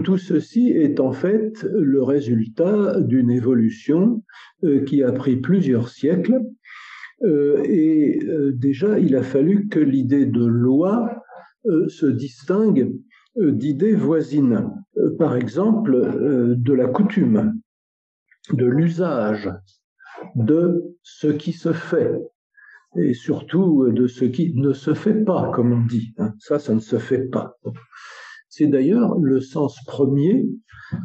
Tout ceci est en fait le résultat d'une évolution qui a pris plusieurs siècles. Déjà, il a fallu que l'idée de loi se distingue d'idées voisines. Par exemple, de la coutume, de l'usage, de ce qui se fait, et surtout de ce qui ne se fait pas, comme on dit. Ça ne se fait pas. C'est d'ailleurs le sens premier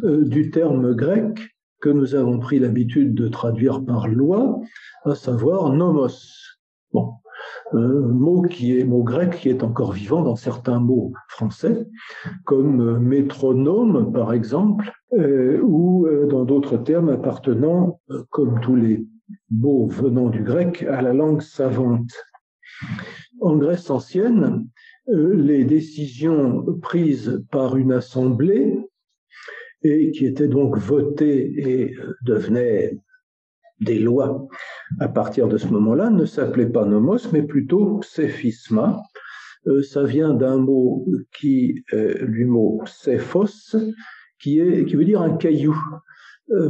du terme grec que nous avons pris l'habitude de traduire par loi, à savoir nomos. Bon, mot grec qui est encore vivant dans certains mots français, comme métronome par exemple, ou dans d'autres termes appartenant, comme tous les mots venant du grec, à la langue savante. En Grèce ancienne, les décisions prises par une assemblée et qui étaient donc votées et devenaient des lois à partir de ce moment-là ne s'appelaient pas nomos, mais plutôt pséphisma. Ça vient d'un mot du mot pséphos, qui veut dire un caillou.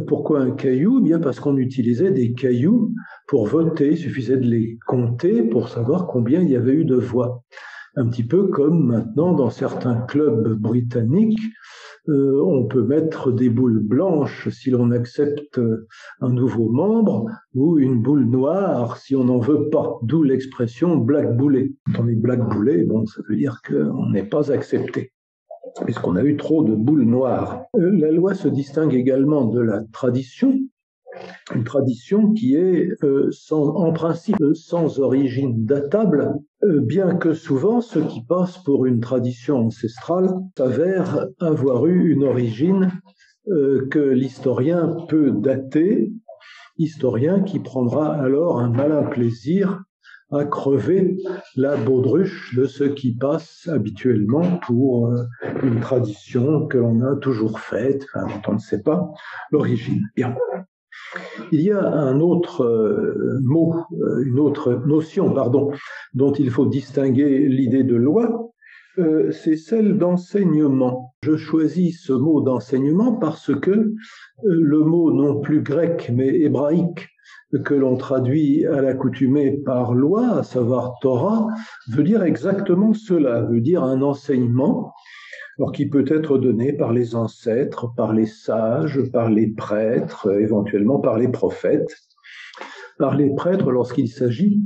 Pourquoi un caillou? Bien parce qu'on utilisait des cailloux pour voter. Il suffisait de les compter pour savoir combien il y avait eu de voix. Un petit peu comme maintenant dans certains clubs britanniques, on peut mettre des boules blanches si l'on accepte un nouveau membre ou une boule noire si on n'en veut pas, d'où l'expression blackboulé. Quand on est blackboulé, bon, ça veut dire qu'on n'est pas accepté, puisqu'on a eu trop de boules noires. La loi se distingue également de la tradition, une tradition qui est en principe sans origine datable, bien que souvent ce qui passe pour une tradition ancestrale s'avère avoir eu une origine que l'historien peut dater, historien qui prendra alors un malin plaisir à crever la baudruche de ce qui passe habituellement pour une tradition que l'on a toujours faite, dont on ne sait pas l'origine. Bien. Il y a un autre mot, une autre notion, dont il faut distinguer l'idée de loi, c'est celle d'enseignement. Je choisis ce mot d'enseignement parce que le mot non plus grec mais hébraïque que l'on traduit à l'accoutumée par loi, à savoir Torah, veut dire exactement cela, veut dire un enseignement, alors qui peut être donné par les ancêtres, par les sages, par les prêtres, éventuellement par les prophètes. Par les prêtres lorsqu'il s'agit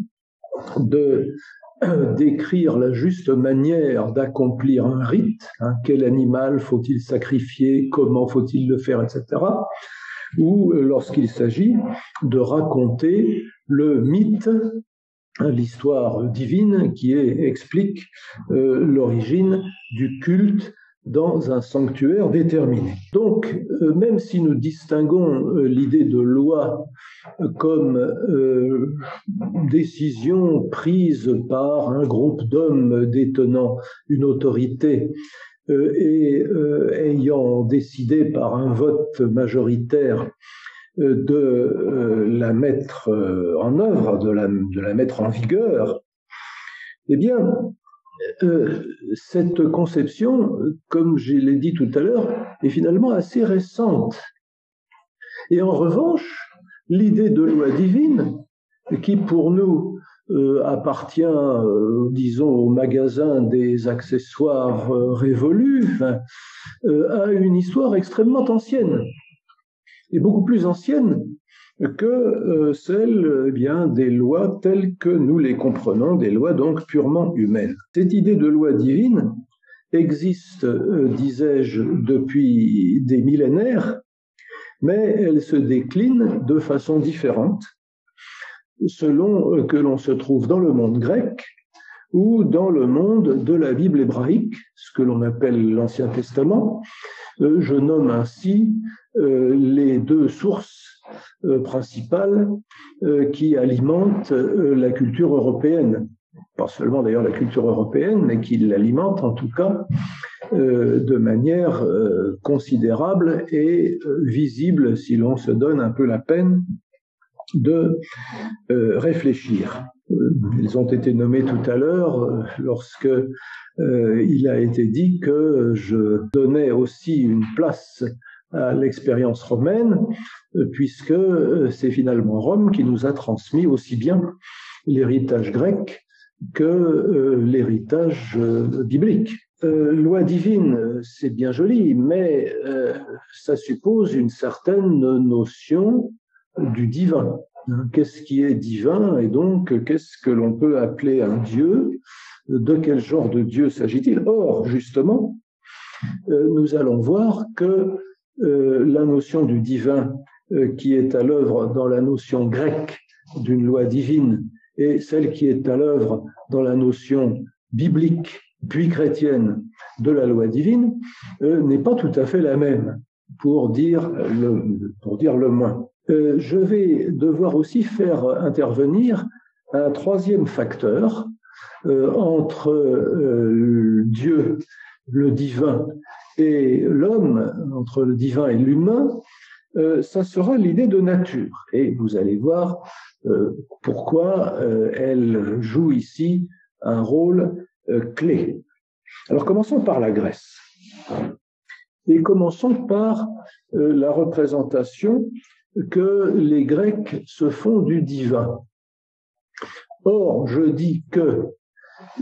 d'écrire la juste manière d'accomplir un rite, quel animal faut-il sacrifier, comment faut-il le faire, etc. Ou lorsqu'il s'agit de raconter le mythe, l'histoire divine qui explique l'origine du culte dans un sanctuaire déterminé. Donc, même si nous distinguons l'idée de loi comme décision prise par un groupe d'hommes détenant une autorité ayant décidé par un vote majoritaire de la mettre en œuvre, de la mettre en vigueur, eh bien, cette conception, comme je l'ai dit tout à l'heure, est finalement assez récente. Et en revanche, l'idée de loi divine, qui pour nous appartient, disons, au magasin des accessoires révolus, a une histoire extrêmement ancienne, et beaucoup plus ancienne que celle des lois telles que nous les comprenons, des lois donc purement humaines. Cette idée de loi divine existe, disais-je, depuis des millénaires, mais elle se décline de façon différente selon que l'on se trouve dans le monde grec ou dans le monde de la Bible hébraïque, ce que l'on appelle l'Ancien Testament. Je nomme ainsi les deux sources principales qui alimentent la culture européenne. Pas seulement d'ailleurs la culture européenne, mais qui l'alimentent en tout cas de manière considérable et visible si l'on se donne un peu la peine de réfléchir. Ils ont été nommés tout à l'heure lorsque il a été dit que je donnais aussi une place à l'expérience romaine, puisque c'est finalement Rome qui nous a transmis aussi bien l'héritage grec que l'héritage biblique. Loi divine, c'est bien joli, mais ça suppose une certaine notion du divin. Qu'est-ce qui est divin et donc qu'est-ce que l'on peut appeler un Dieu? De quel genre de Dieu s'agit-il? Or, justement, nous allons voir que la notion du divin qui est à l'œuvre dans la notion grecque d'une loi divine et celle qui est à l'œuvre dans la notion biblique puis chrétienne de la loi divine n'est pas tout à fait la même, pour dire le moins. Je vais devoir aussi faire intervenir un troisième facteur entre Dieu, le divin, et l'homme, entre le divin et l'humain, ça sera l'idée de nature. Et vous allez voir pourquoi elle joue ici un rôle clé. Alors commençons par la Grèce. Et commençons par la représentation que les Grecs se font du divin. Or, je dis que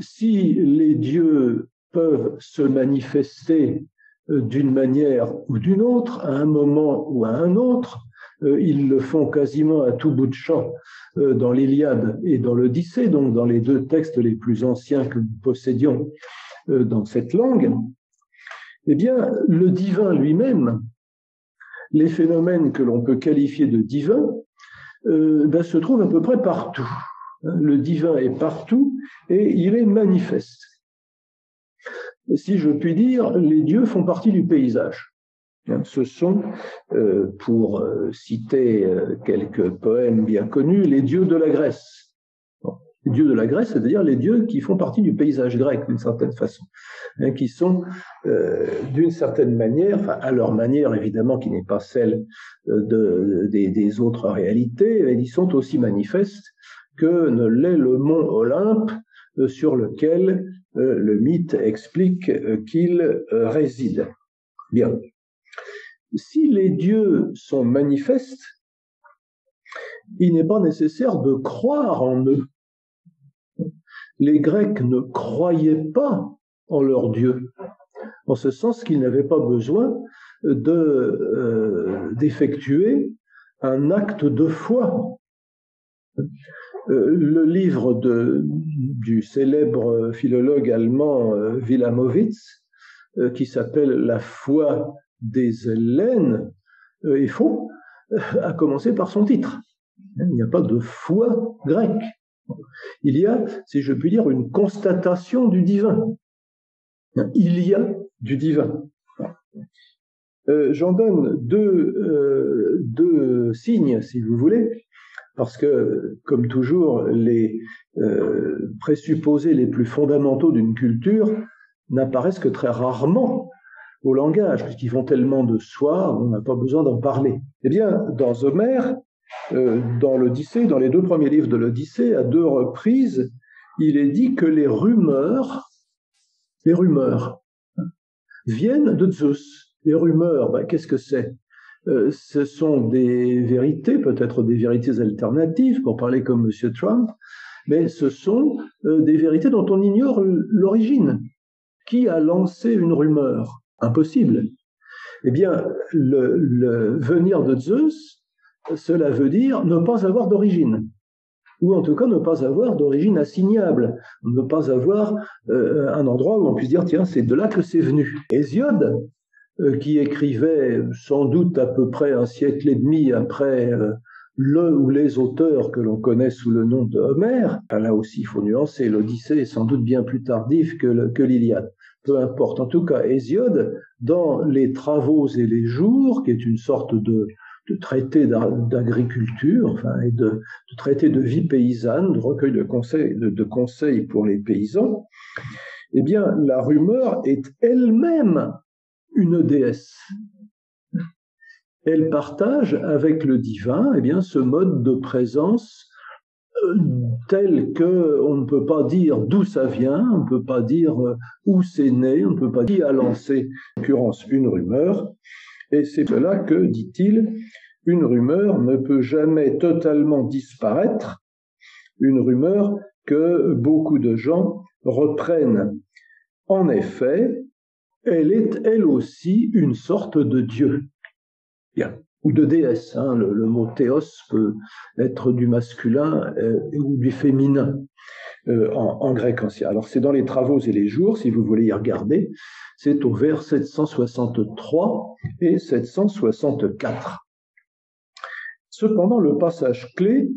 si les dieux peuvent se manifester d'une manière ou d'une autre, à un moment ou à un autre, ils le font quasiment à tout bout de champ dans l'Iliade et dans l'Odyssée, donc dans les deux textes les plus anciens que nous possédions dans cette langue. Eh bien, le divin lui-même, les phénomènes que l'on peut qualifier de divins, se trouvent à peu près partout. Le divin est partout et il est manifeste. Si je puis dire, les dieux font partie du paysage. Ce sont, pour citer quelques poèmes bien connus, les dieux de la Grèce. Les dieux de la Grèce, c'est-à-dire les dieux qui font partie du paysage grec, d'une certaine façon, qui sont, d'une certaine manière, enfin, à leur manière évidemment, qui n'est pas celle des autres réalités, mais ils sont aussi manifestes que ne l'est le mont Olympe, sur lequel le mythe explique qu'il réside. Bien. Si les dieux sont manifestes, il n'est pas nécessaire de croire en eux. Les Grecs ne croyaient pas en leurs dieux, en ce sens qu'ils n'avaient pas besoin d'effectuer un acte de foi. Le livre du célèbre philologue allemand Wilamowitz, qui s'appelle « La foi des Hellènes », est faux, à commencer par son titre. Il n'y a pas de foi grecque. Il y a, si je puis dire, une constatation du divin. Il y a du divin. J'en donne deux signes, si vous voulez, parce que, comme toujours, les présupposés les plus fondamentaux d'une culture n'apparaissent que très rarement au langage, puisqu'ils font tellement de soi, on n'a pas besoin d'en parler. Eh bien, dans Homère, dans l'Odyssée, dans les deux premiers livres de l'Odyssée, à deux reprises, il est dit que les rumeurs viennent de Zeus. Les rumeurs, qu'est-ce que c'est? Ce sont des vérités, peut-être des vérités alternatives, pour parler comme M. Trump, mais ce sont des vérités dont on ignore l'origine. Qui a lancé une rumeur? Impossible. Eh bien, le venir de Zeus, cela veut dire ne pas avoir d'origine, ou en tout cas ne pas avoir d'origine assignable, ne pas avoir un endroit où on puisse dire tiens, c'est de là que c'est venu. Hésiode, qui écrivait sans doute à peu près un siècle et demi après le ou les auteurs que l'on connaît sous le nom de Homère, là aussi il faut nuancer, l'Odyssée est sans doute bien plus tardif que l'Iliade. Peu importe, en tout cas, Hésiode, dans les Travaux et les Jours, qui est une sorte de traité d'agriculture, enfin, et de traité de vie paysanne, de recueil de conseils pour les paysans, eh bien, la rumeur est elle-même une déesse. Elle partage avec le divin, eh bien, ce mode de présence tel qu'on ne peut pas dire d'où ça vient, on ne peut pas dire où c'est né, on ne peut pas dire qui a lancé, en l'occurrence, une rumeur. Et c'est cela que, dit-il, une rumeur ne peut jamais totalement disparaître, une rumeur que beaucoup de gens reprennent. En effet, elle est elle aussi une sorte de Dieu. Bien. Ou de déesse. Hein. Le mot théos peut être du masculin ou du féminin en grec ancien. Alors c'est dans les Travaux et les Jours, si vous voulez y regarder, c'est au vers 763 et 764. Cependant, le passage clé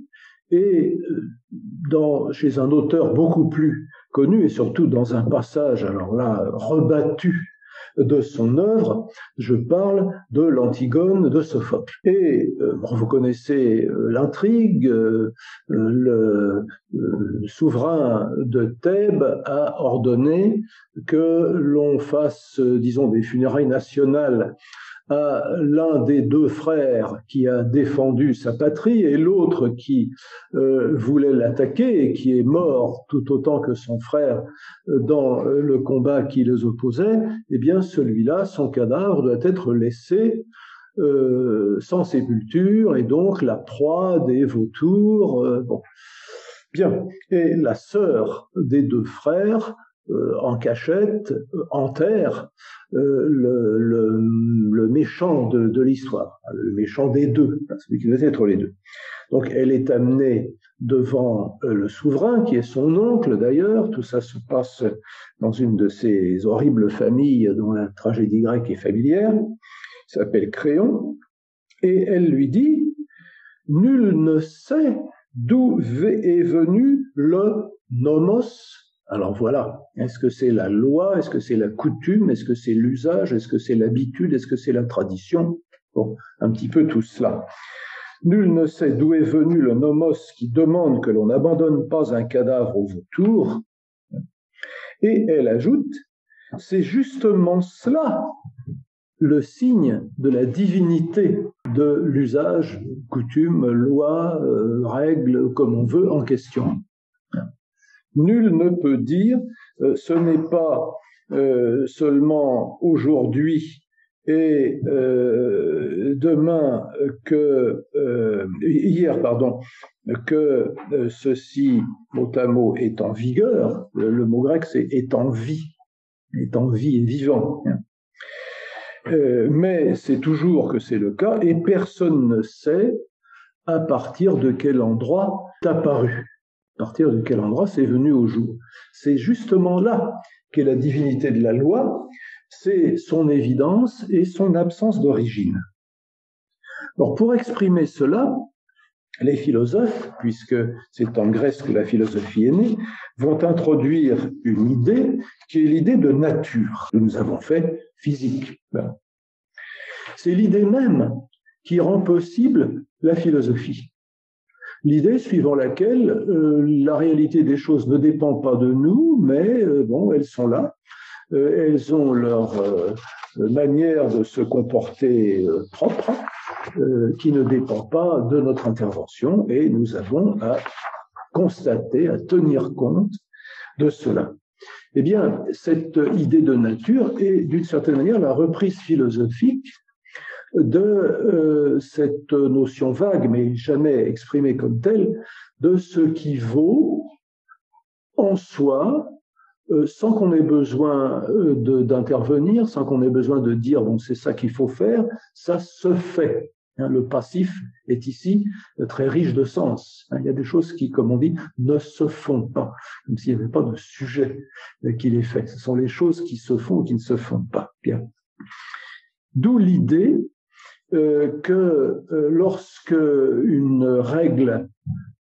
est chez un auteur beaucoup plus connu et surtout dans un passage, alors là, rebattu de son œuvre, je parle de l'Antigone de Sophocle. Et vous connaissez l'intrigue, le souverain de Thèbes a ordonné que l'on fasse, disons, des funérailles nationales à l'un des deux frères qui a défendu sa patrie et l'autre qui voulait l'attaquer et qui est mort tout autant que son frère dans le combat qui les opposait, eh bien celui-là, son cadavre doit être laissé sans sépulture et donc la proie des vautours. Bon. Bien. Et la sœur des deux frères, en cachette, enterre le méchant de l'histoire, le méchant des deux, celui qui doit être les deux. Donc elle est amenée devant le souverain, qui est son oncle d'ailleurs. Tout ça se passe dans une de ces horribles familles dont la tragédie grecque est familière, qui s'appelle Créon, et elle lui dit « Nul ne sait d'où est venu le nomos ». Alors voilà, est-ce que c'est la loi, est-ce que c'est la coutume, est-ce que c'est l'usage, est-ce que c'est l'habitude, est-ce que c'est la tradition? Bon, un petit peu tout cela. Nul ne sait d'où est venu le nomos qui demande que l'on n'abandonne pas un cadavre au vautour. Et elle ajoute, c'est justement cela le signe de la divinité de l'usage, coutume, loi, règle, comme on veut, en question. Nul ne peut dire, ce n'est pas seulement aujourd'hui et demain hier, que ceci, mot à mot, est en vigueur. Le mot grec, c'est est en vie et vivant. Mais c'est toujours que c'est le cas et personne ne sait à partir de quel endroit c'est apparu. À partir de quel endroit c'est venu au jour. C'est justement là qu'est la divinité de la loi, c'est son évidence et son absence d'origine. Alors pour exprimer cela, les philosophes, puisque c'est en Grèce que la philosophie est née, vont introduire une idée qui est l'idée de nature, que nous avons fait physique. C'est l'idée même qui rend possible la philosophie. L'idée suivant laquelle la réalité des choses ne dépend pas de nous, mais bon, elles sont là, elles ont leur manière de se comporter propre, qui ne dépend pas de notre intervention, et nous avons à constater, à tenir compte de cela. Eh bien, cette idée de nature est d'une certaine manière la reprise philosophique de cette notion vague, mais jamais exprimée comme telle, de ce qui vaut en soi, sans qu'on ait besoin d'intervenir, sans qu'on ait besoin de dire bon c'est ça qu'il faut faire, ça se fait. Le passif est ici très riche de sens. Il y a des choses qui, comme on dit, ne se font pas, comme s'il n'y avait pas de sujet qui les fait. Ce sont les choses qui se font ou qui ne se font pas. Bien. D'où l'idée que lorsque une règle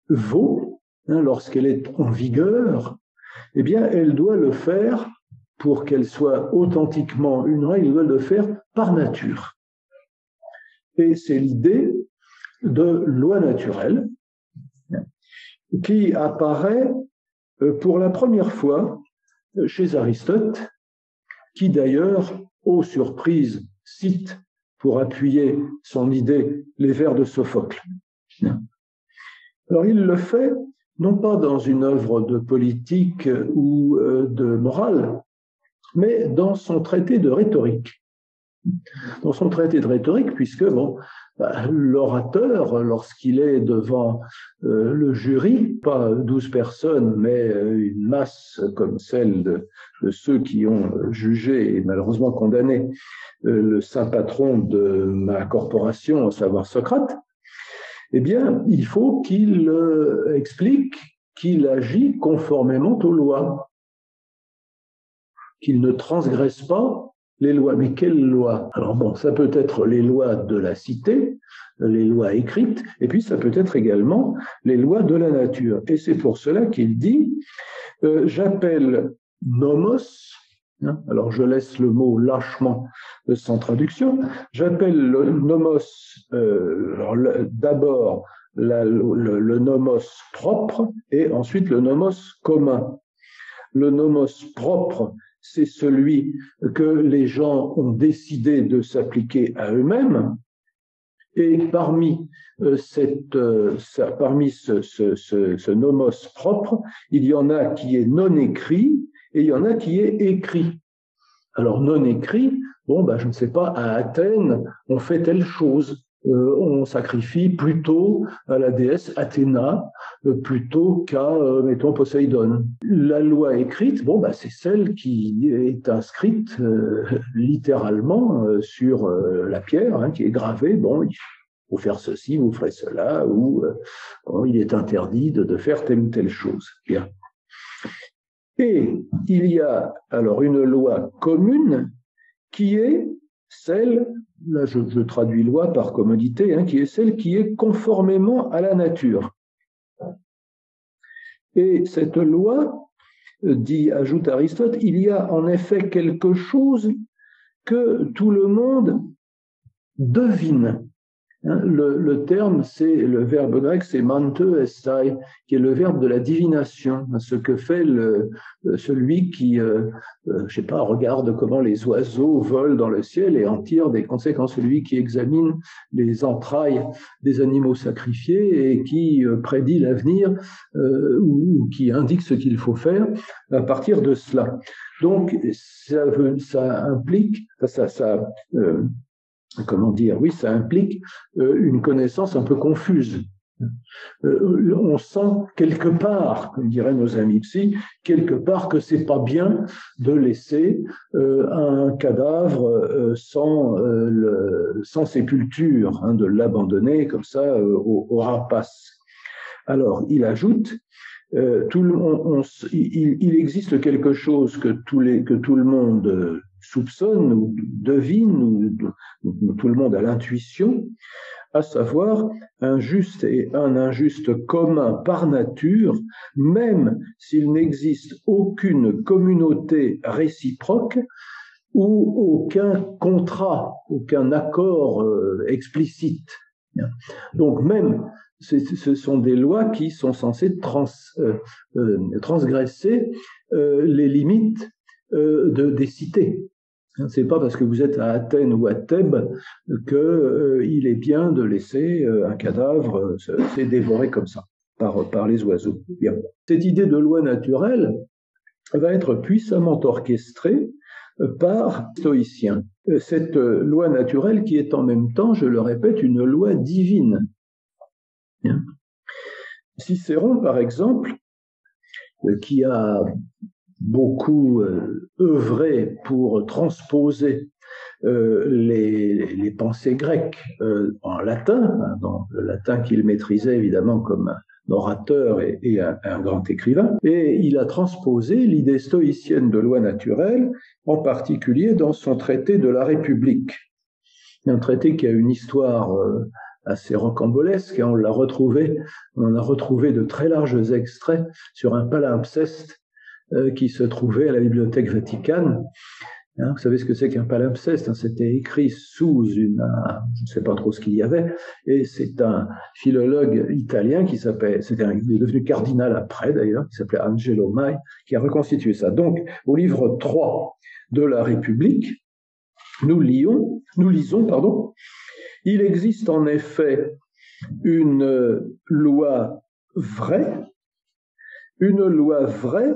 vaut, lorsqu'elle est en vigueur, eh bien, elle doit le faire, pour qu'elle soit authentiquement une règle, elle doit le faire par nature. Et c'est l'idée de loi naturelle qui apparaît pour la première fois chez Aristote, qui d'ailleurs, ô surprise, cite pour appuyer son idée les vers de Sophocle. Alors il le fait non pas dans une œuvre de politique ou de morale, mais dans son traité de rhétorique. Dans son traité de rhétorique, puisque l'orateur, lorsqu'il est devant le jury, pas 12 personnes, mais une masse comme celle de ceux qui ont jugé et malheureusement condamné le saint patron de ma corporation, à savoir Socrate, eh bien, il faut qu'il explique qu'il agit conformément aux lois, qu'il ne transgresse pas les lois. Mais quelles lois? Alors bon, ça peut être les lois de la cité, les lois écrites, et puis ça peut être également les lois de la nature. Et c'est pour cela qu'il dit j'appelle nomos, alors je laisse le mot lâchement sans traduction, j'appelle le nomos d'abord le nomos propre et ensuite le nomos commun. Le nomos propre, c'est celui que les gens ont décidé de s'appliquer à eux-mêmes. Et parmi ce nomos propre, il y en a qui est non écrit et il y en a qui est écrit. Alors non écrit, je ne sais pas, à Athènes, on fait telle chose. On sacrifie plutôt à la déesse Athéna plutôt qu'à, mettons, Poséidon. La loi écrite, c'est celle qui est inscrite littéralement sur la pierre, qui est gravée. Il faut faire ceci, vous ferez cela, ou il est interdit de faire telle ou telle chose. Bien. Et il y a alors une loi commune qui est celle, là je traduis loi par commodité, qui est celle qui est conformément à la nature. Et cette loi, ajoute Aristote, il y a en effet quelque chose que tout le monde devine. Le terme, c'est le verbe grec, c'est mante estai, qui est le verbe de la divination, ce que fait celui qui, regarde comment les oiseaux volent dans le ciel et en tire des conséquences, celui qui examine les entrailles des animaux sacrifiés et qui prédit l'avenir ou qui indique ce qu'il faut faire à partir de cela. Donc, ça implique, ça implique une connaissance un peu confuse. On sent quelque part, comme diraient nos amis psy, quelque part que c'est pas bien de laisser un cadavre sans sépulture, de l'abandonner comme ça aux rapaces. Alors, il ajoute, il existe quelque chose que tout le monde soupçonne ou devine, ou tout le monde a l'intuition, à savoir un juste et un injuste commun par nature, même s'il n'existe aucune communauté réciproque ou aucun contrat, aucun accord explicite. Donc même, ce sont des lois qui sont censées transgresser les limites des cités. C'est pas parce que vous êtes à Athènes ou à Thèbes qu'il est bien de laisser un cadavre se dévorer comme ça par les oiseaux. Bien. Cette idée de loi naturelle va être puissamment orchestrée par les stoïciens. Cette loi naturelle qui est en même temps, je le répète, une loi divine. Bien. Cicéron, par exemple, qui a beaucoup œuvré pour transposer les pensées grecques en latin, dans le latin qu'il maîtrisait évidemment comme un orateur et un grand écrivain, et il a transposé l'idée stoïcienne de loi naturelle, en particulier dans son traité de la République. Un traité qui a une histoire assez rocambolesque, et on en a retrouvé de très larges extraits sur un palimpseste qui se trouvait à la Bibliothèque Vaticane. Vous savez ce que c'est qu'un palimpseste? C'était écrit sous je ne sais pas trop ce qu'il y avait, et c'est un philologue italien il est devenu cardinal après d'ailleurs, qui s'appelait Angelo Mai, qui a reconstitué ça. Donc, au livre 3 de la République, nous lisons, il existe en effet une loi vraie, une loi vraie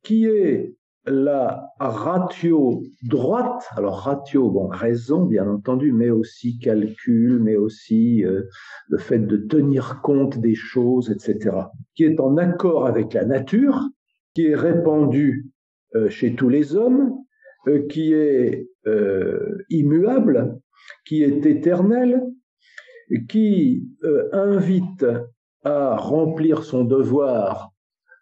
qui est la ratio droite, alors ratio, bon, raison bien entendu, mais aussi calcul, mais aussi le fait de tenir compte des choses, etc., qui est en accord avec la nature, qui est répandue chez tous les hommes, qui est immuable, qui est éternel, qui invite à remplir son devoir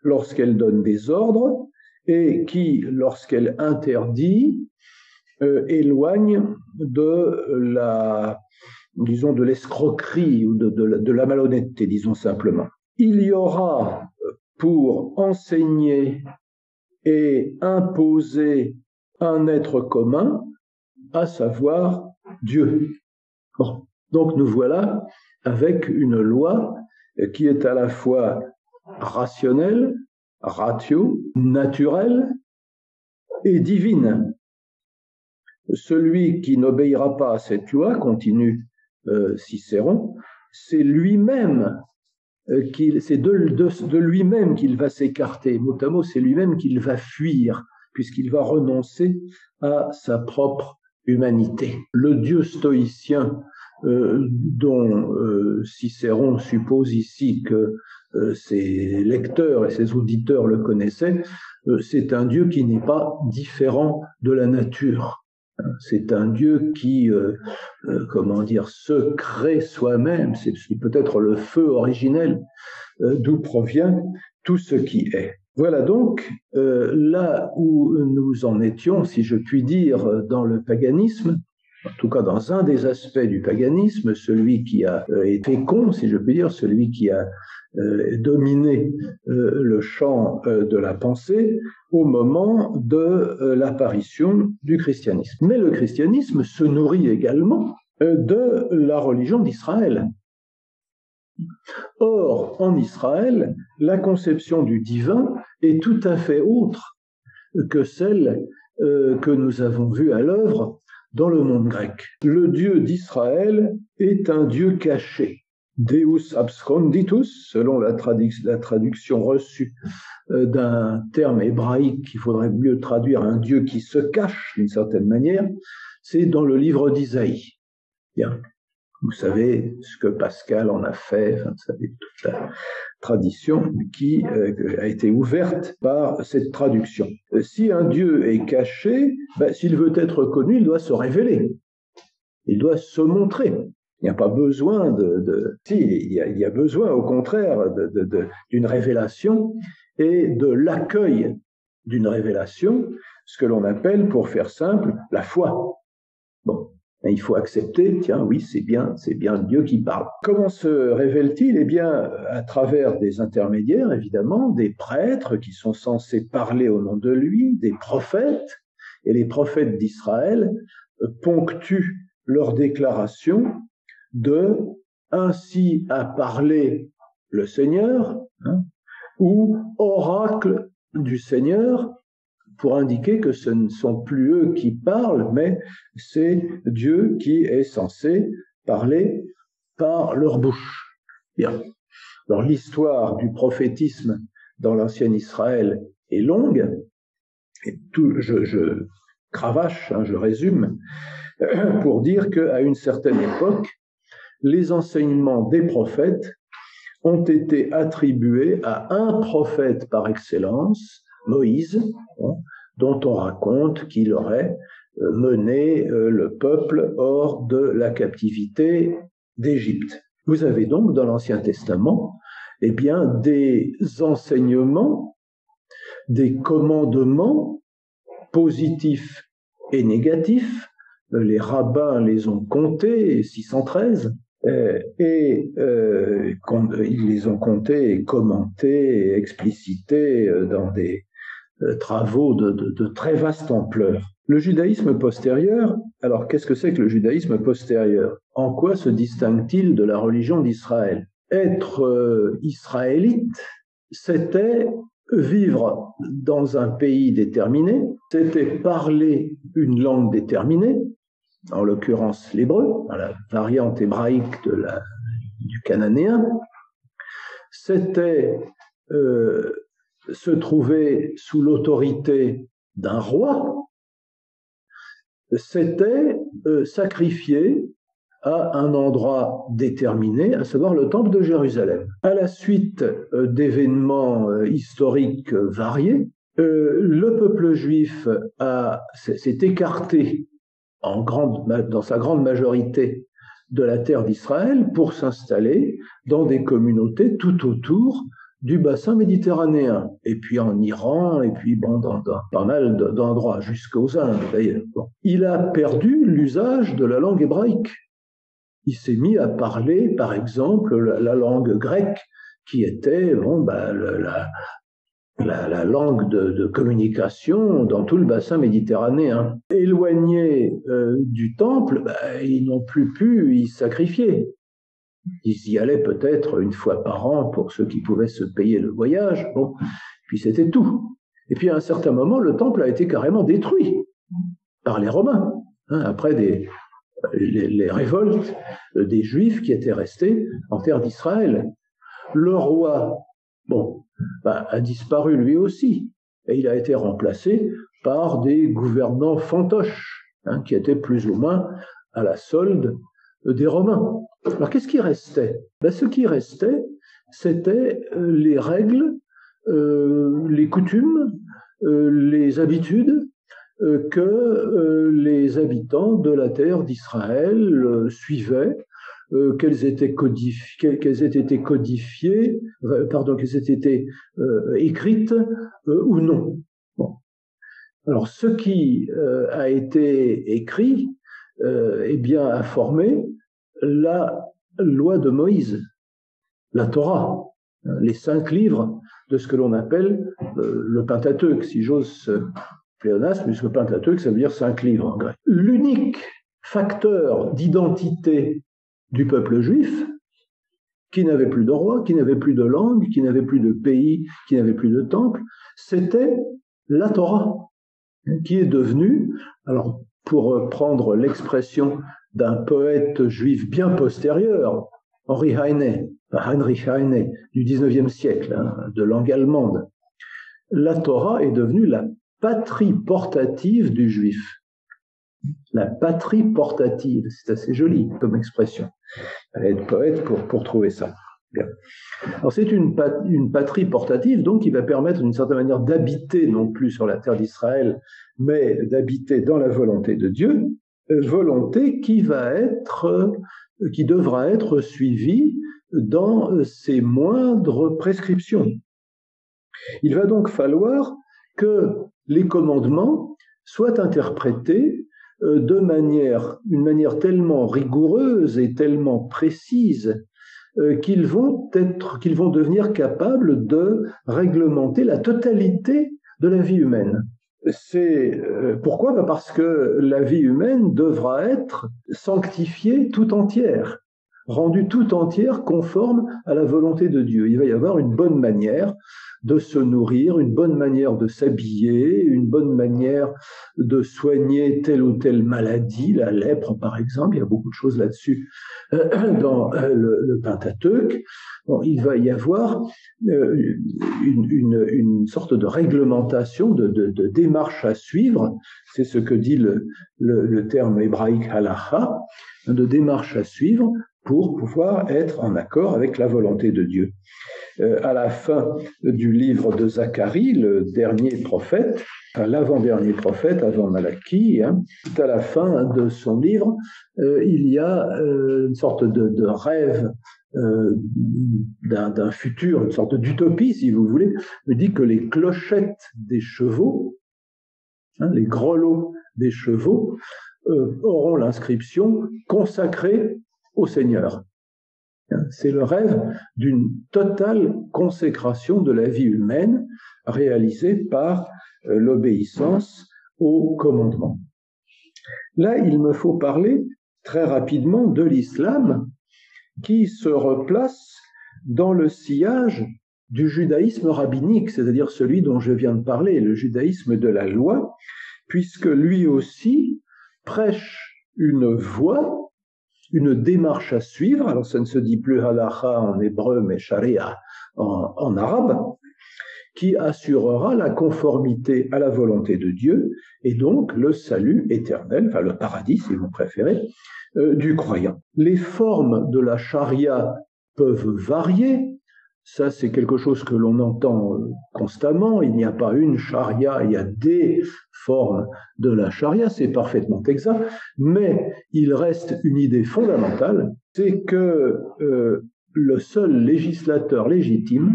lorsqu'elle donne des ordres, et qui, lorsqu'elle interdit, éloigne de la, disons, de l'escroquerie ou de la malhonnêteté, disons simplement. Il y aura pour enseigner et imposer un être commun, à savoir Dieu. Bon. Donc nous voilà avec une loi qui est à la fois rationnelle, ratio, naturelle et divine. Celui qui n'obéira pas à cette loi, continue Cicéron, c'est lui-même c'est de lui-même qu'il va s'écarter. Mot à mot, c'est lui-même qu'il va fuir, puisqu'il va renoncer à sa propre humanité. Le Dieu stoïcien dont Cicéron suppose ici que ses lecteurs et ses auditeurs le connaissaient, c'est un Dieu qui n'est pas différent de la nature. C'est un Dieu qui, comment dire, se crée soi-même. C'est peut-être le feu originel d'où provient tout ce qui est. Voilà donc là où nous en étions, si je puis dire, dans le paganisme, en tout cas dans un des aspects du paganisme, celui qui a été fécond, si je puis dire, celui qui a dominé le champ de la pensée au moment de l'apparition du christianisme. Mais le christianisme se nourrit également de la religion d'Israël. Or, en Israël, la conception du divin est tout à fait autre que celle que nous avons vue à l'œuvre dans le monde grec. Le Dieu d'Israël est un Dieu caché. Deus absconditus, selon la traduction reçue d'un terme hébraïque qu'il faudrait mieux traduire un Dieu qui se cache d'une certaine manière, c'est dans le livre d'Isaïe. Bien. Vous savez ce que Pascal en a fait, enfin, vous savez toute la tradition qui a été ouverte par cette traduction. Si un Dieu est caché, s'il veut être connu, il doit se révéler. Il doit se montrer. Il n'y a pas besoin il y a besoin au contraire d'une révélation et de l'accueil d'une révélation, ce que l'on appelle, pour faire simple, la foi. Bon. Et il faut accepter, tiens, oui, c'est bien Dieu qui parle. Comment se révèle-t-il? Eh bien, à travers des intermédiaires, évidemment, des prêtres qui sont censés parler au nom de lui, des prophètes, et les prophètes d'Israël ponctuent leurs déclarations de « ainsi a parlé le Seigneur » ou « oracle du Seigneur », pour indiquer que ce ne sont plus eux qui parlent, mais c'est Dieu qui est censé parler par leur bouche. Bien. Alors l'histoire du prophétisme dans l'ancien Israël est longue, et je cravache, je résume, pour dire qu'à une certaine époque, les enseignements des prophètes ont été attribués à un prophète par excellence, Moïse, dont on raconte qu'il aurait mené le peuple hors de la captivité d'Égypte. Vous avez donc dans l'Ancien Testament des enseignements, des commandements positifs et négatifs. Les rabbins les ont comptés, 613, ils les ont comptés et commentés et explicités dans des travaux de très vaste ampleur. Le judaïsme postérieur, alors qu'est-ce que c'est que le judaïsme postérieur? En quoi se distingue-t-il de la religion d'Israël? Être israélite, c'était vivre dans un pays déterminé, c'était parler une langue déterminée, en l'occurrence l'hébreu, la variante hébraïque du cananéen, c'était se trouvait sous l'autorité d'un roi, s'était sacrifié à un endroit déterminé, à savoir le temple de Jérusalem. À la suite d'événements historiques variés, le peuple juif s'est écarté dans sa grande majorité de la terre d'Israël pour s'installer dans des communautés tout autour du bassin méditerranéen, et puis en Iran, et puis dans pas mal d'endroits, jusqu'aux Indes d'ailleurs. Bon. Il a perdu l'usage de la langue hébraïque. Il s'est mis à parler, par exemple, la langue grecque, qui était la langue de communication dans tout le bassin méditerranéen. Éloignés du temple, ils n'ont plus pu y sacrifier. Ils y allaient peut-être une fois par an pour ceux qui pouvaient se payer le voyage. Bon, puis c'était tout. Et puis à un certain moment, le temple a été carrément détruit par les Romains, après les révoltes des Juifs qui étaient restés en terre d'Israël. Le roi, a disparu lui aussi, et il a été remplacé par des gouvernants fantoches, qui étaient plus ou moins à la solde des Romains. Alors qu'est-ce qui restait ? Ce qui restait, c'était les règles, les coutumes, les habitudes que les habitants de la terre d'Israël suivaient, qu'elles aient été écrites ou non. Bon. Alors, ce qui a été écrit, a formé la loi de Moïse, la Torah, les 5 livres de ce que l'on appelle le Pentateuque, si j'ose pléonasme, puisque Pentateuque, ça veut dire 5 livres en grec. L'unique facteur d'identité du peuple juif, qui n'avait plus de roi, qui n'avait plus de langue, qui n'avait plus de pays, qui n'avait plus de temple, c'était la Torah, qui est devenue, alors pour prendre l'expression d'un poète juif bien postérieur, Heinrich Heine, du 19e siècle, de langue allemande, la Torah est devenue la patrie portative du juif. La patrie portative, c'est assez joli comme expression. Il fallait être poète pour trouver ça. Bien. Alors c'est une patrie portative, donc qui va permettre d'une certaine manière d'habiter non plus sur la terre d'Israël, mais d'habiter dans la volonté de Dieu, volonté qui devra être suivie dans ses moindres prescriptions. Il va donc falloir que les commandements soient interprétés d'une manière tellement rigoureuse et tellement précise qu'ils vont devenir capables de réglementer la totalité de la vie humaine. C'est pourquoi ? Parce que la vie humaine devra être sanctifiée tout entière, rendue tout entière conforme à la volonté de Dieu. Il va y avoir une bonne manière de se nourrir, une bonne manière de s'habiller, une bonne manière de soigner telle ou telle maladie, la lèpre par exemple, il y a beaucoup de choses là-dessus dans le Pentateuque. Bon, il va y avoir une sorte de réglementation, de démarche à suivre, c'est ce que dit le terme hébraïque halacha, de démarche à suivre pour pouvoir être en accord avec la volonté de Dieu. À la fin du livre de Zacharie, le dernier prophète, l'avant-dernier prophète avant Malachie, tout à la fin de son livre, il y a une sorte de rêve d'un futur, une sorte d'utopie, si vous voulez. Il dit que les clochettes des chevaux, les grelots des chevaux, auront l'inscription « consacrée au Seigneur ». C'est le rêve d'une totale consécration de la vie humaine réalisée par l'obéissance au commandement. Là, il me faut parler très rapidement de l'islam qui se replace dans le sillage du judaïsme rabbinique, c'est-à-dire celui dont je viens de parler, le judaïsme de la loi, puisque lui aussi prêche une voie, une démarche à suivre. Alors ça ne se dit plus halacha en hébreu, mais sharia en arabe, qui assurera la conformité à la volonté de Dieu et donc le salut éternel, enfin le paradis si vous préférez, du croyant. Les formes de la charia peuvent varier. Ça, c'est quelque chose que l'on entend constamment. Il n'y a pas une charia, il y a des formes de la charia, c'est parfaitement exact. Mais il reste une idée fondamentale, c'est que le seul législateur légitime,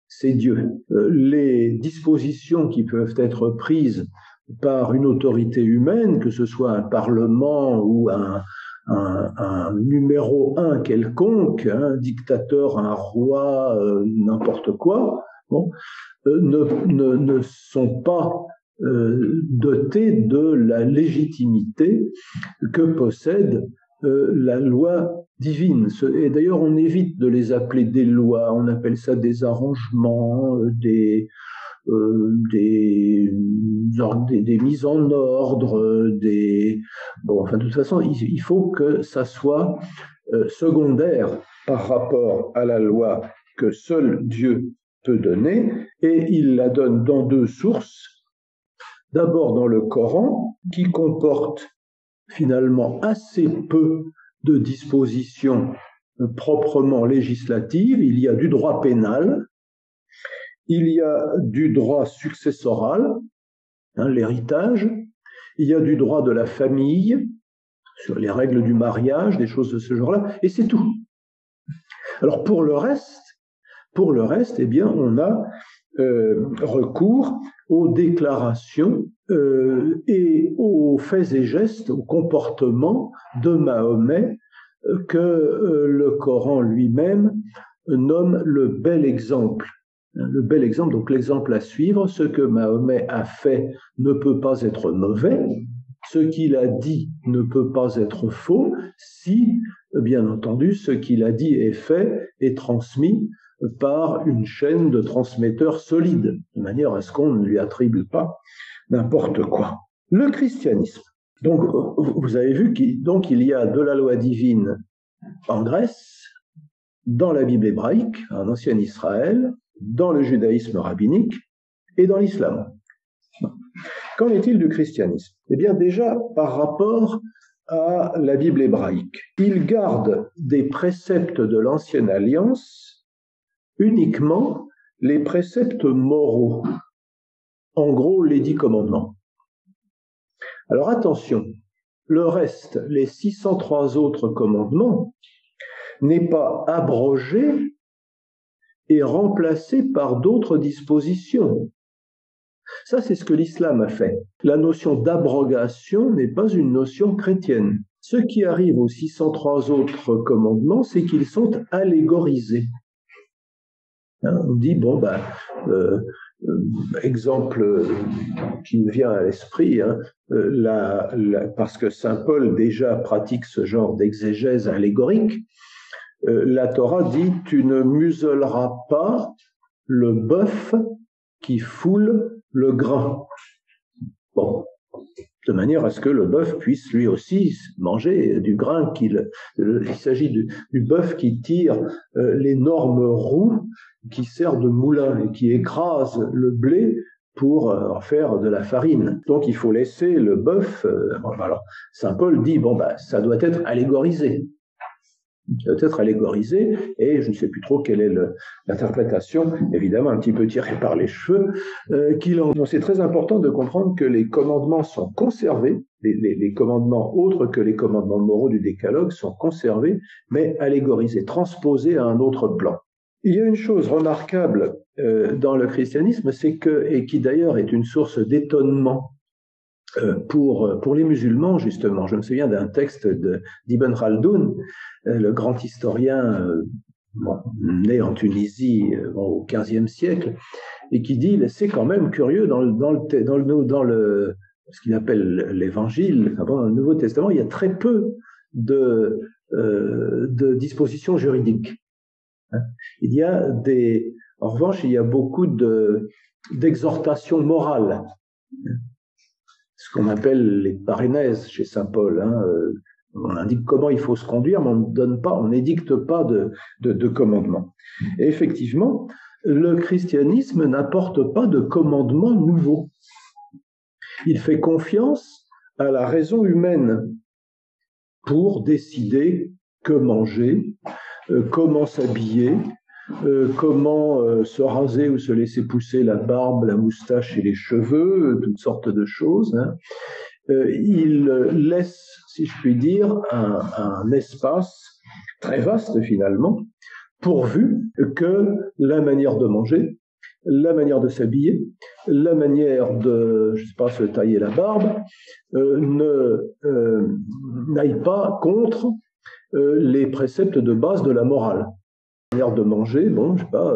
c'est Dieu. Les dispositions qui peuvent être prises par une autorité humaine, que ce soit un parlement ou un numéro un quelconque, un dictateur, un roi, n'importe quoi, bon, ne sont pas dotés de la légitimité que possède la loi divine. Et d'ailleurs, on évite de les appeler des lois, on appelle ça des arrangements, des mises en ordre, bon, enfin, de toute façon, il faut que ça soit secondaire par rapport à la loi que seul Dieu peut donner, et il la donne dans deux sources. D'abord dans le Coran, qui comporte finalement assez peu de dispositions proprement législatives. Il y a du droit pénal, il y a du droit successoral, l'héritage, il y a du droit de la famille, sur les règles du mariage, des choses de ce genre-là, et c'est tout. Alors pour le reste, eh bien, on a recours aux déclarations et aux faits et gestes, au comportement de Mahomet que le Coran lui-même nomme le bel exemple. Le bel exemple, donc l'exemple à suivre, ce que Mahomet a fait ne peut pas être mauvais, ce qu'il a dit ne peut pas être faux, si, bien entendu, ce qu'il a dit et fait est transmis par une chaîne de transmetteurs solides, de manière à ce qu'on ne lui attribue pas n'importe quoi. Le christianisme. Donc, vous avez vu qu'il y a de la loi divine en Grèce, dans la Bible hébraïque, en ancien Israël, dans le judaïsme rabbinique et dans l'islam. Qu'en est-il du christianisme? Eh bien, déjà, par rapport à la Bible hébraïque, il garde des préceptes de l'ancienne alliance uniquement les préceptes moraux, en gros les 10 commandements. Alors attention, le reste, les 603 autres commandements, n'est pas abrogé et remplacé par d'autres dispositions. Ça, c'est ce que l'islam a fait. La notion d'abrogation n'est pas une notion chrétienne. Ce qui arrive aux 603 autres commandements, c'est qu'ils sont allégorisés. On dit, bon, exemple qui me vient à l'esprit, parce que saint Paul déjà pratique ce genre d'exégèse allégorique, la Torah dit « Tu ne muselleras pas le bœuf qui foule le grain ». Bon, de manière à ce que le bœuf puisse lui aussi manger du grain. Il s'agit du bœuf qui tire l'énorme roue qui sert de moulin et qui écrase le blé pour en faire de la farine. Donc il faut laisser le bœuf. Alors saint Paul dit ça doit être allégorisé. Ça doit être allégorisé, et je ne sais plus trop quelle est l'interprétation, évidemment un petit peu tirée par les cheveux, Donc c'est très important de comprendre que les commandements sont conservés, les commandements autres que les commandements moraux du décalogue sont conservés, mais allégorisés, transposés à un autre plan. Il y a une chose remarquable dans le christianisme, c'est que, et qui d'ailleurs est une source d'étonnement pour les musulmans, justement. Je me souviens d'un texte d'Ibn Khaldoun, le grand historien né en Tunisie au XVe siècle, et qui dit, c'est quand même curieux, dans ce qu'il appelle l'Évangile, dans le Nouveau Testament, il y a très peu de dispositions juridiques. En revanche, il y a beaucoup d'exhortations morales, ce qu'on appelle les parénèses chez saint Paul. On indique comment il faut se conduire, mais on n'édicte pas de commandement. Et effectivement, le christianisme n'apporte pas de commandements nouveaux. Il fait confiance à la raison humaine pour décider que manger, comment s'habiller, comment se raser ou se laisser pousser la barbe, la moustache et les cheveux, toutes sortes de choses. Il laisse, si je puis dire, un espace très vaste finalement, pourvu que la manière de manger, la manière de s'habiller, la manière de, je sais pas, se tailler la barbe, n'aille pas contre les préceptes de base de la morale. La manière de manger, bon, je sais pas,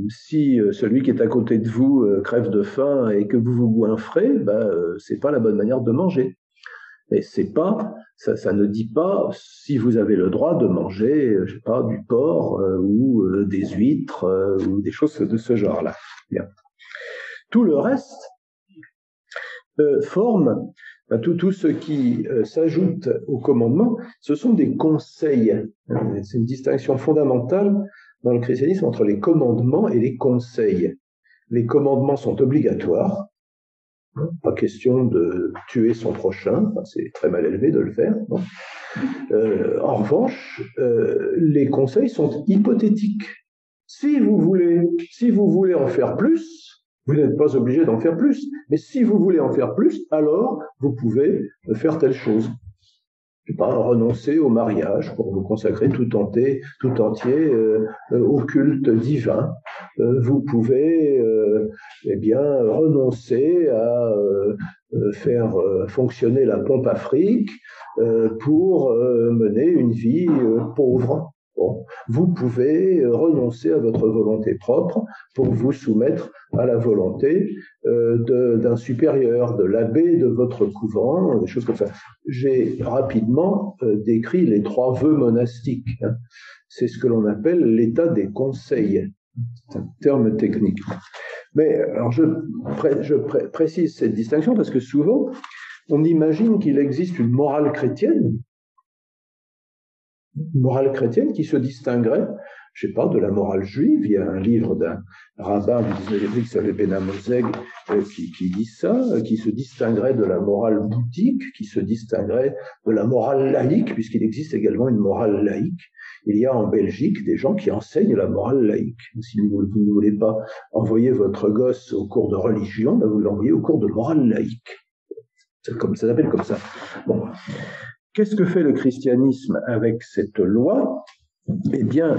si celui qui est à côté de vous crève de faim et que vous vous goinfrez, c'est pas la bonne manière de manger. Mais c'est pas, ça ne dit pas si vous avez le droit de manger, je sais pas, du porc ou des huîtres ou des choses de ce genre-là. Bien. Tout le reste forme, tout ce qui s'ajoute au commandement, ce sont des conseils. C'est une distinction fondamentale dans le christianisme entre les commandements et les conseils. Les commandements sont obligatoires. Pas question de tuer son prochain, c'est très mal élevé de le faire. En revanche, les conseils sont hypothétiques. Si vous voulez en faire plus, vous n'êtes pas obligé d'en faire plus, mais si vous voulez en faire plus, alors vous pouvez faire telle chose. Renoncer au mariage pour vous consacrer tout entier au culte divin. Vous pouvez renoncer à faire fonctionner la pompe Afrique pour mener une vie pauvre. Bon. Vous pouvez renoncer à votre volonté propre pour vous soumettre à la volonté d'un supérieur, de l'abbé de votre couvent, des choses comme ça. J'ai rapidement décrit les 3 vœux monastiques. C'est ce que l'on appelle l'état des conseils. C'est un terme technique. Mais alors je précise cette distinction parce que souvent, on imagine qu'il existe une morale chrétienne qui se distinguerait, je sais pas, de la morale juive. Il y a un livre d'un rabbin du 19e siècle qui s'appelle Ben Amozeg qui dit ça, qui se distinguerait de la morale bouddhique, qui se distinguerait de la morale laïque, puisqu'il existe également une morale laïque. Il y a en Belgique des gens qui enseignent la morale laïque. Si vous ne voulez pas envoyer votre gosse au cours de religion, vous l'envoyez au cours de morale laïque. Ça s'appelle comme ça. Bon. Qu'est-ce que fait le christianisme avec cette loi? Eh bien,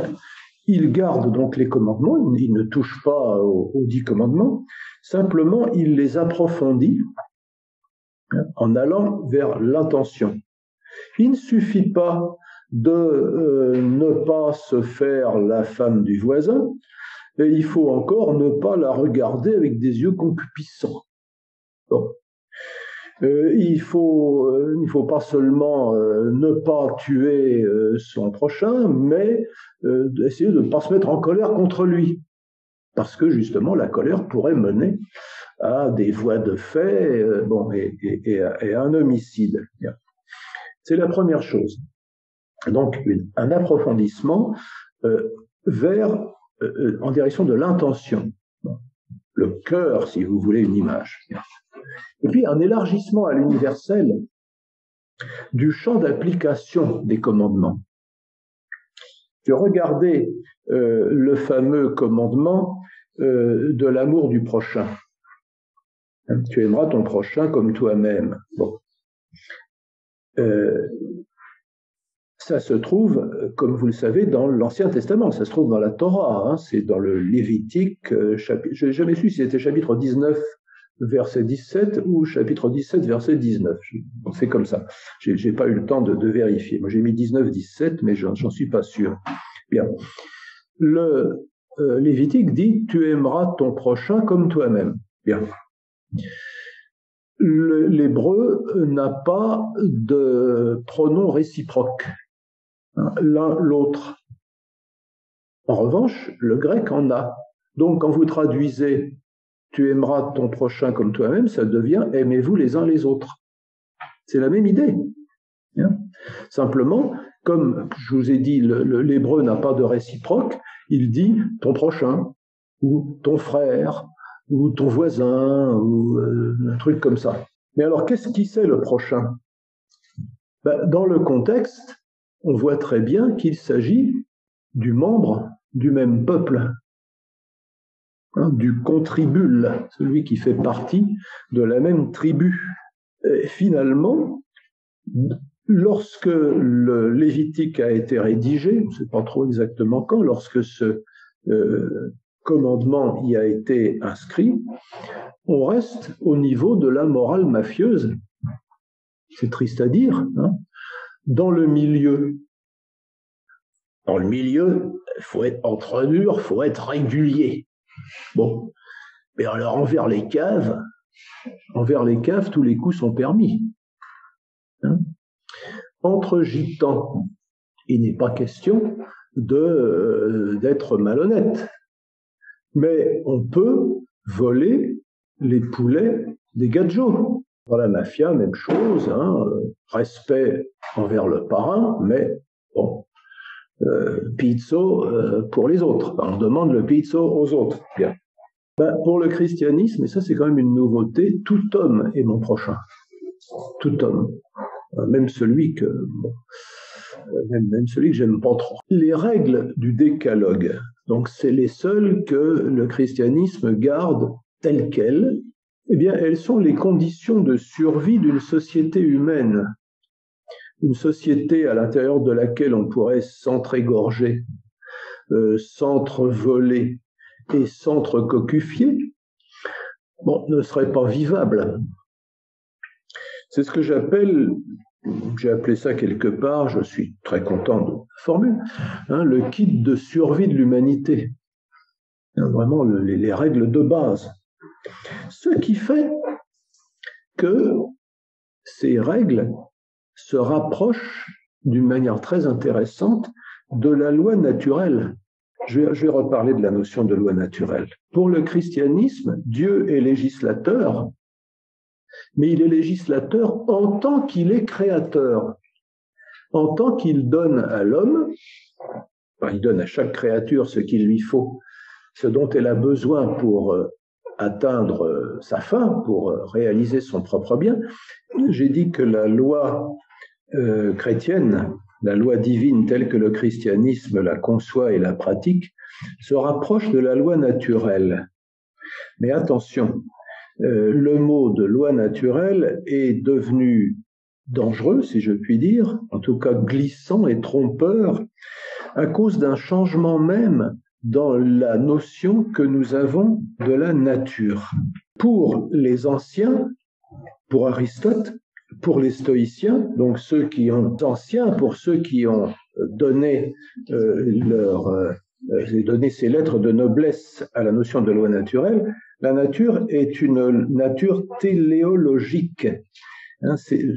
il garde donc les commandements, il ne touche pas aux 10 commandements, simplement il les approfondit en allant vers l'intention. Il ne suffit pas de ne pas se faire la femme du voisin, et il faut encore ne pas la regarder avec des yeux concupiscents. Bon. Il faut pas seulement ne pas tuer son prochain, mais essayer de ne pas se mettre en colère contre lui. Parce que justement, la colère pourrait mener à des voies de fait et à un homicide. C'est la première chose. Donc, un approfondissement en direction de l'intention. Le cœur, si vous voulez, une image. Et puis un élargissement à l'universel du champ d'application des commandements. Regardez le fameux commandement de l'amour du prochain. Tu aimeras ton prochain comme toi-même. Bon. Ça se trouve, comme vous le savez, dans l'Ancien Testament. Ça se trouve dans la Torah. C'est dans le Lévitique. Je n'ai jamais su si c'était chapitre 19, verset 17 ou chapitre 17, verset 19. C'est comme ça. J'ai pas eu le temps de vérifier. Moi, j'ai mis 19, 17, mais j'en suis pas sûr. Bien. Le Lévitique dit « Tu aimeras ton prochain comme toi-même ». Bien. L'hébreu n'a pas de pronom réciproque, l'un l'autre. En revanche, le grec en a. Donc, quand vous traduisez « Tu aimeras ton prochain comme toi-même », ça devient « Aimez-vous les uns les autres ». C'est la même idée. Simplement, comme je vous ai dit, l'hébreu n'a pas de réciproque, Il dit ton prochain, ou ton frère, ou ton voisin, ou un truc comme ça. Mais alors, qu'est-ce qui c'est le prochain? Dans le contexte, on voit très bien qu'il s'agit du membre du même peuple, du contribule, celui qui fait partie de la même tribu. Et finalement, lorsque le Lévitique a été rédigé, je ne sais pas trop exactement quand, lorsque ce commandement y a été inscrit, on reste au niveau de la morale mafieuse. C'est triste à dire, hein. Dans le milieu, il faut être entre dur, il faut être régulier. Bon, mais alors envers les caves, tous les coups sont permis. Hein? Entre gitans, il n'est pas question d'être malhonnête. Mais on peut voler les poulets des gadjos. Dans la mafia, même chose, hein, respect envers le parrain, mais bon, pizzo pour les autres. On demande le pizzo aux autres. Bien. Pour le christianisme, et ça c'est quand même une nouveauté, tout homme est mon prochain. Tout homme. Même celui que j'aime pas trop. Les règles du décalogue, donc c'est les seules que le christianisme garde telles quelles, eh bien elles sont les conditions de survie d'une société humaine. Une société à l'intérieur de laquelle on pourrait s'entrégorger, s'entrevoler et s'entrecocufier, ne serait pas vivable. C'est ce que j'ai appelé ça quelque part, je suis très content de la formule, le kit de survie de l'humanité. Vraiment les règles de base. Ce qui fait que ces règles se rapprochent d'une manière très intéressante de la loi naturelle. Je vais reparler de la notion de loi naturelle. Pour le christianisme, Dieu est législateur, mais il est législateur en tant qu'il est créateur, en tant qu'il donne à l'homme, il donne à chaque créature ce qu'il lui faut, ce dont elle a besoin pour atteindre sa fin, pour réaliser son propre bien. J'ai dit que la loi chrétienne, la loi divine telle que le christianisme la conçoit et la pratique, se rapproche de la loi naturelle. Mais attention, le mot de loi naturelle est devenu dangereux, si je puis dire, en tout cas glissant et trompeur, à cause d'un changement même dans la notion que nous avons de la nature. Pour les anciens, pour Aristote, pour les stoïciens, donc ceux qui ont anciens, pour ceux qui ont donné donné ces lettres de noblesse à la notion de loi naturelle, la nature est une nature téléologique.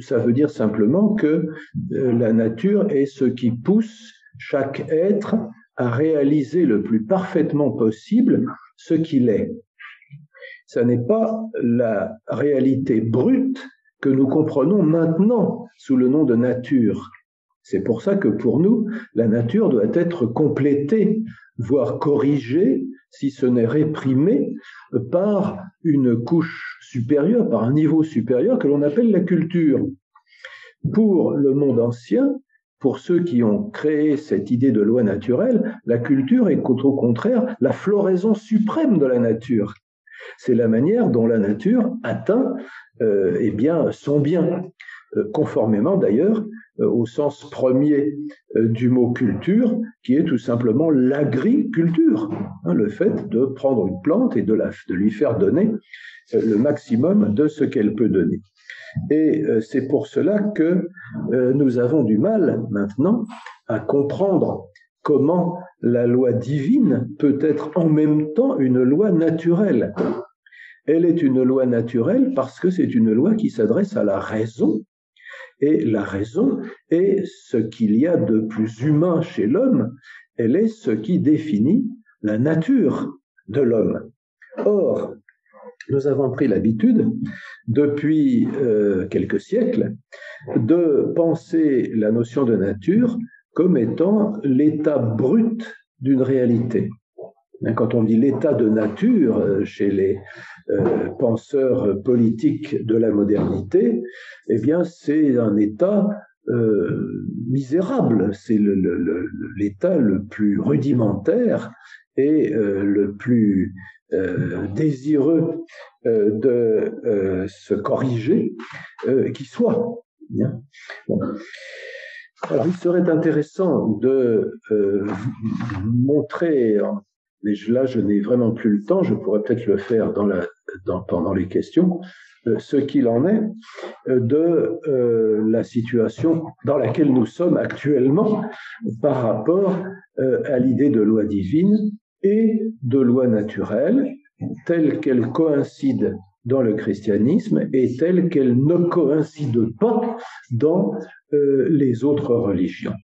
Ça veut dire simplement que la nature est ce qui pousse chaque être à réaliser le plus parfaitement possible ce qu'il est. Ça n'est pas la réalité brute que nous comprenons maintenant sous le nom de nature. C'est pour ça que pour nous, la nature doit être complétée, voire corrigée, si ce n'est réprimée, par une couche supérieure, par un niveau supérieur que l'on appelle la culture. Pour le monde ancien, pour ceux qui ont créé cette idée de loi naturelle, la culture est au contraire la floraison suprême de la nature. C'est la manière dont la nature atteint son bien, conformément d'ailleurs au sens premier du mot culture, qui est tout simplement l'agriculture, le fait de prendre une plante et de lui faire donner le maximum de ce qu'elle peut donner. Et c'est pour cela que nous avons du mal maintenant à comprendre comment la loi divine peut être en même temps une loi naturelle. Elle est une loi naturelle parce que c'est une loi qui s'adresse à la raison, et la raison est ce qu'il y a de plus humain chez l'homme, elle est ce qui définit la nature de l'homme. Or, nous avons pris l'habitude, depuis quelques siècles, de penser la notion de nature comme étant l'état brut d'une réalité. Quand on dit l'état de nature chez les penseurs politiques de la modernité, eh bien c'est un état misérable, c'est l'état le plus rudimentaire et le plus désireux de se corriger qui soit. Bien. Bon. Alors, il serait intéressant de montrer, mais là je n'ai vraiment plus le temps, je pourrais peut-être le faire pendant les questions, ce qu'il en est de la situation dans laquelle nous sommes actuellement par rapport à l'idée de loi divine et de loi naturelle, telle qu'elle coïncide dans le christianisme et telle qu'elle ne coïncide pas dans les autres religions.